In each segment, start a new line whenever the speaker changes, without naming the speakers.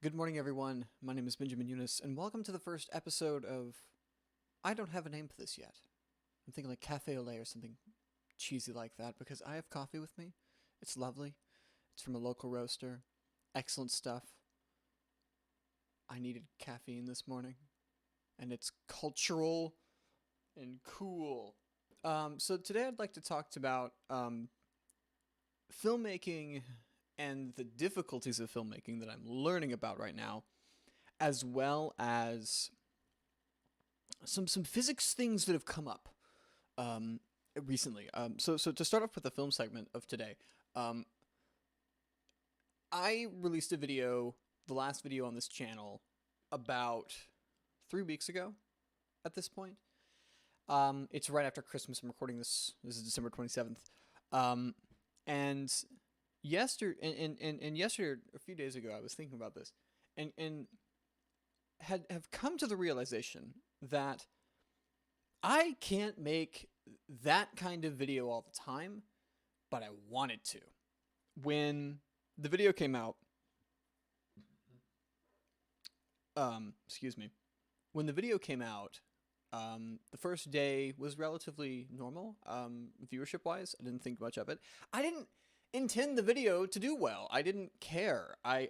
Good morning, everyone. My name is Benjamin Eunice, and welcome to the first episode of I don't have a name for this yet. I'm thinking like Cafe au lait or something cheesy like that because I have coffee with me. It's lovely. It's from a local roaster. Excellent stuff. I needed caffeine this morning, and it's cultural and cool. So today I'd like to talk about filmmaking and the difficulties of filmmaking that I'm learning about right now, as well as some physics things that have come up recently. So to start off with the film segment of today, um, I released a video, the last video on this channel, about 3 weeks ago. At this point, it's right after Christmas. I'm recording this. This is December 27th, and yesterday, a few days ago, I was thinking about this, and have come to the realization that I can't make that kind of video all the time, but I wanted to. When the video came out, excuse me, when the video came out, the first day was relatively normal, viewership-wise. I didn't think much of it. I didn't intend the video to do well. I didn't care. I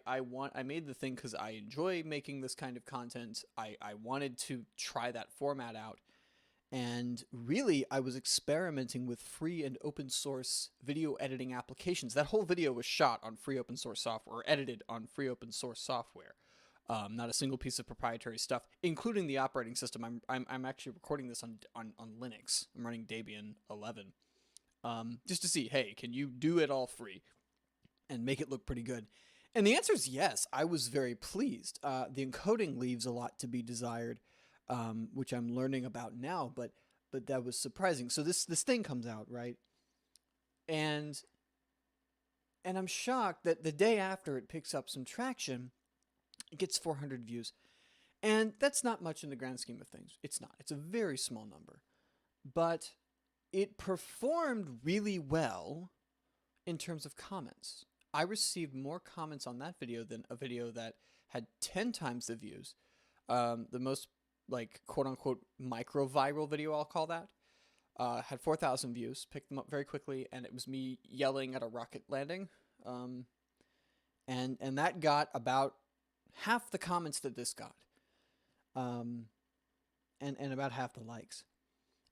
made the thing because I enjoy making this kind of content. I wanted to try that format out. And really, I was experimenting with free and open source video editing applications. That whole video was shot on free open source software, or edited on free open source software. Not a single piece of proprietary stuff, including the operating system. I'm actually recording this on Linux. I'm running Debian 11, just to see, hey, can you do it all free and make it look pretty good? And the answer is yes. I was very pleased. The encoding leaves a lot to be desired, which I'm learning about now, but that was surprising. So this thing comes out, right? And I'm shocked that the day after it picks up some traction, it gets 400 views. And that's not much in the grand scheme of things. It's not. It's a very small number. But it performed really well in terms of comments. I received more comments on that video than a video that had 10 times the views. The most, like, quote-unquote micro-viral video, I'll call that, had 4,000 views, picked them up very quickly, and it was me yelling at a rocket landing. And that got about half the comments that this got, and about half the likes.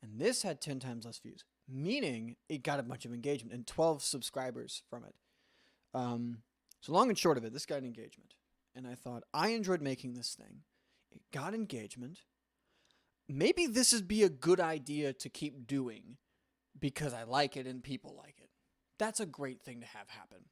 And this had 10 times less views, meaning it got a bunch of engagement and 12 subscribers from it. So long and short of it, this got an engagement. And I thought, I enjoyed making this thing. It got engagement. Maybe this would be a good idea to keep doing because I like it and people like it. That's a great thing to have happen.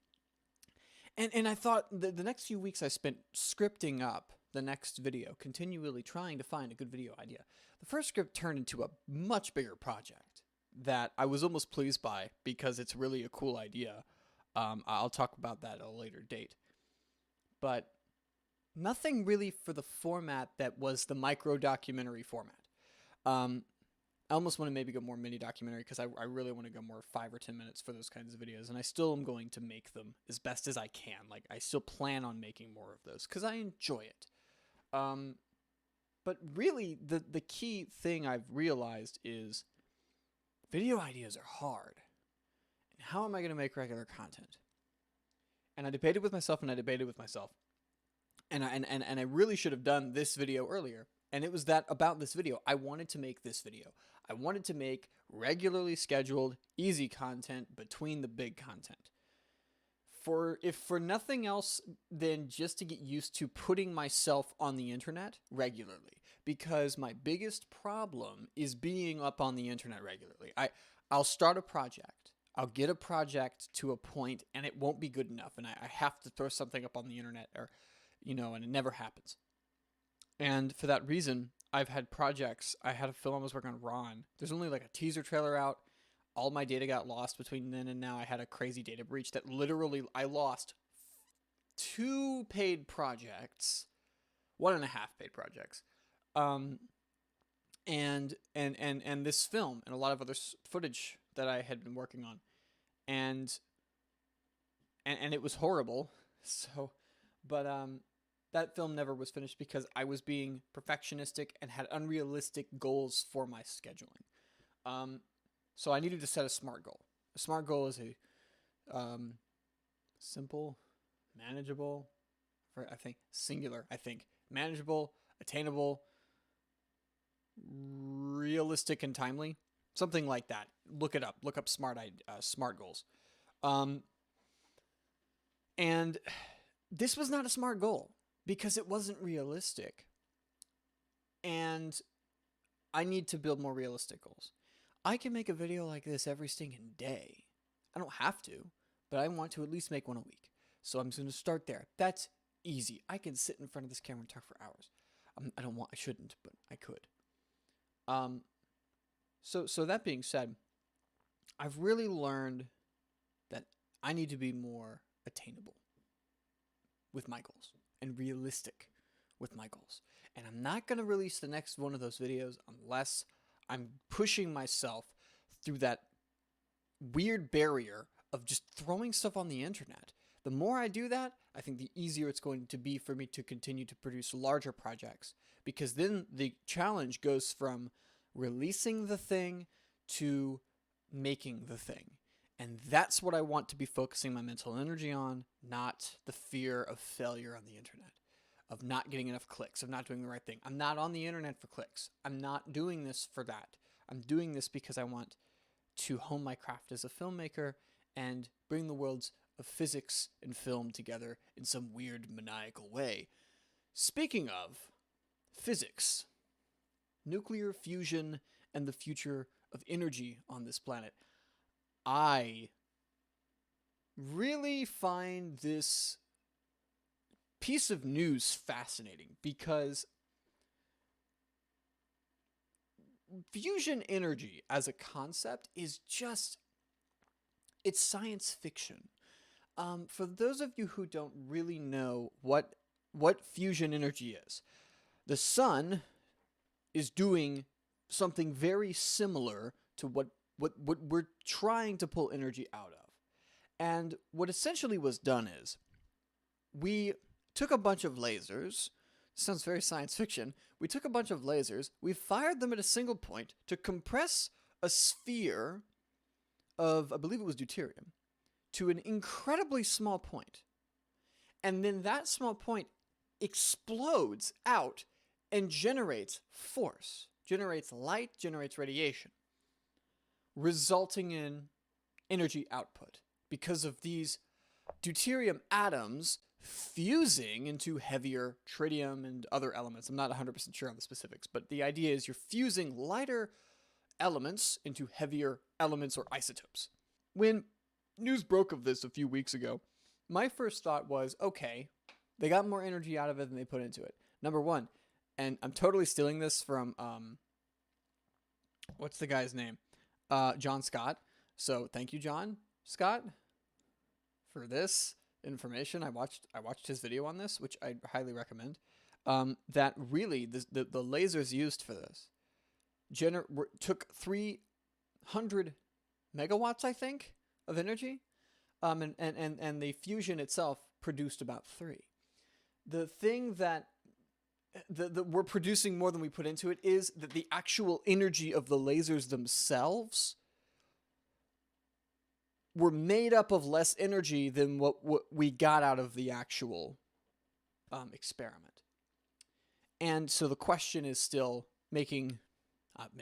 And I thought the next few weeks I spent scripting up the next video, continually trying to find a good video idea. The first script turned into a much bigger project that I was almost pleased by because it's really a cool idea. I'll talk about that at a later date. But nothing really for the format that was the micro-documentary format. I almost want to maybe go more mini documentary because I really want to go more 5 or 10 minutes for those kinds of videos. And I still am going to make them as best as I can. Like, I still plan on making more of those because I enjoy it. But really, the key thing I've realized is video ideas are hard. And how am I going to make regular content? And I debated with myself and I debated with myself. And I really should have done this video earlier. And it was that about this video. I wanted to make this video. I wanted to make regularly scheduled, easy content between the big content. If for nothing else than just to get used to putting myself on the internet regularly. Because my biggest problem is being up on the internet regularly. I'll start a project. I'll get a project to a point and it won't be good enough. And I have to throw something up on the internet or, and it never happens. And for that reason, I've had projects. I had a film I was working on, Ron. There's only like a teaser trailer out. All my data got lost between then and now. I had a crazy data breach that literally I lost 2 paid projects, 1.5 paid projects, and this film and a lot of other footage that I had been working on, and it was horrible. So, but that film never was finished because I was being perfectionistic and had unrealistic goals for my scheduling. Um, so I needed to set a SMART goal. A SMART goal is a simple, manageable, I think singular. I think manageable, attainable, realistic, and timely. Something like that. Look it up. Look up SMART goals. Um, and this was not a SMART goal because it wasn't realistic. And I need to build more realistic goals. I can make a video like this every stinking day. I don't have to, but I want to at least make one a week. So I'm just going to start there. That's easy. I can sit in front of this camera and talk for hours. I shouldn't, but I could. So that being said, I've really learned that I need to be more attainable with my goals and realistic with my goals. And I'm not going to release the next one of those videos unless I'm pushing myself through that weird barrier of just throwing stuff on the internet. The more I do that, I think the easier it's going to be for me to continue to produce larger projects, because then the challenge goes from releasing the thing to making the thing. And that's what I want to be focusing my mental energy on, not the fear of failure on the internet, of not getting enough clicks, of not doing the right thing. I'm not on the internet for clicks. I'm not doing this for that. I'm doing this because I want to hone my craft as a filmmaker and bring the worlds of physics and film together in some weird maniacal way. Speaking of physics, nuclear fusion, and the future of energy on this planet, I really find this piece of news fascinating because fusion energy as a concept is just, it's science fiction. For those of you who don't really know what fusion energy is, the sun is doing something very similar to what we're trying to pull energy out of. And what essentially was done is we took a bunch of lasers. Sounds very science fiction. We took a bunch of lasers, we fired them at a single point to compress a sphere of, I believe it was deuterium, to an incredibly small point. And then that small point explodes out and generates force, generates light, generates radiation, resulting in energy output because of these deuterium atoms fusing into heavier tritium and other elements. I'm not 100% sure on the specifics, but the idea is you're fusing lighter elements into heavier elements or isotopes. When news broke of this a few weeks ago, my first thought was, okay, they got more energy out of it than they put into it. Number one, and I'm totally stealing this from, what's the guy's name? John Scott. So thank you, John Scott, for this information. I watched his video on this, which I highly recommend. That really, the lasers used for this took 300 megawatts, I think, of energy. And the fusion itself produced about 3. The thing that we're producing more than we put into it is that the actual energy of the lasers themselves were made up of less energy than what we got out of the actual experiment. And so the question is still making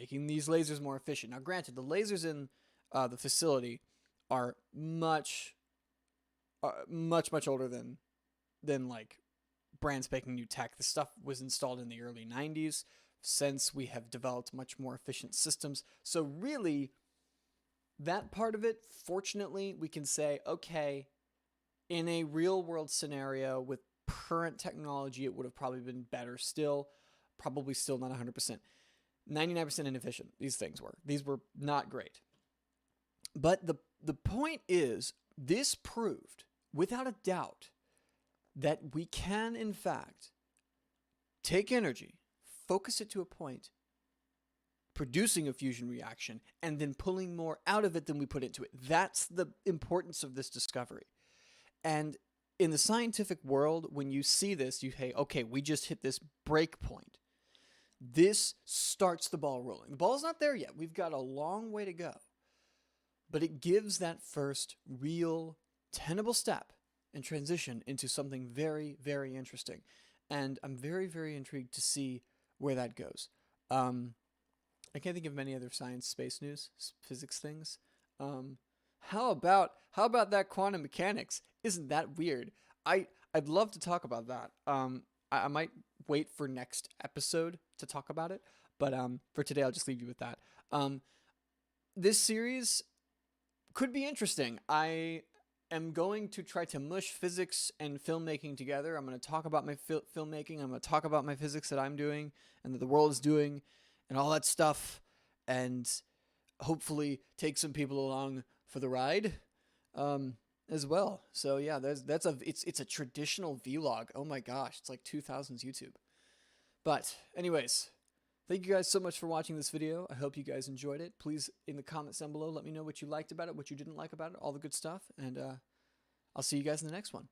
these lasers more efficient. Now, granted, the lasers in the facility are much older than like brand spanking new tech. The stuff was installed in the early 90s. Since we have developed much more efficient systems. So really, that part of it, fortunately, we can say, okay, in a real world scenario with current technology, it would have probably been better still. Probably still not 100%. 99% inefficient, these things were. These were not great. But the point is, this proved, without a doubt, that we can, in fact, take energy, focus it to a point, producing a fusion reaction, and then pulling more out of it than we put into it. That's the importance of this discovery. And in the scientific world, when you see this, you say, okay, we just hit this break point. This starts the ball rolling. The ball's not there yet. We've got a long way to go. But it gives that first real tenable step and transition into something very, very interesting. And I'm very, very intrigued to see where that goes. I can't think of many other science, space news, physics things. How about that quantum mechanics? Isn't that weird? I'd love to talk about that. I might wait for next episode to talk about it, but for today I'll just leave you with that. This series could be interesting. I am going to try to mush physics and filmmaking together. I'm going to talk about my filmmaking. I'm going to talk about my physics that I'm doing and that the world is doing and all that stuff, and hopefully take some people along for the ride as well. So yeah, it's a traditional vlog. Oh my gosh, it's like 2000s YouTube. But anyways, thank you guys so much for watching this video. I hope you guys enjoyed it. Please, in the comments down below, let me know what you liked about it, what you didn't like about it, all the good stuff. And I'll see you guys in the next one.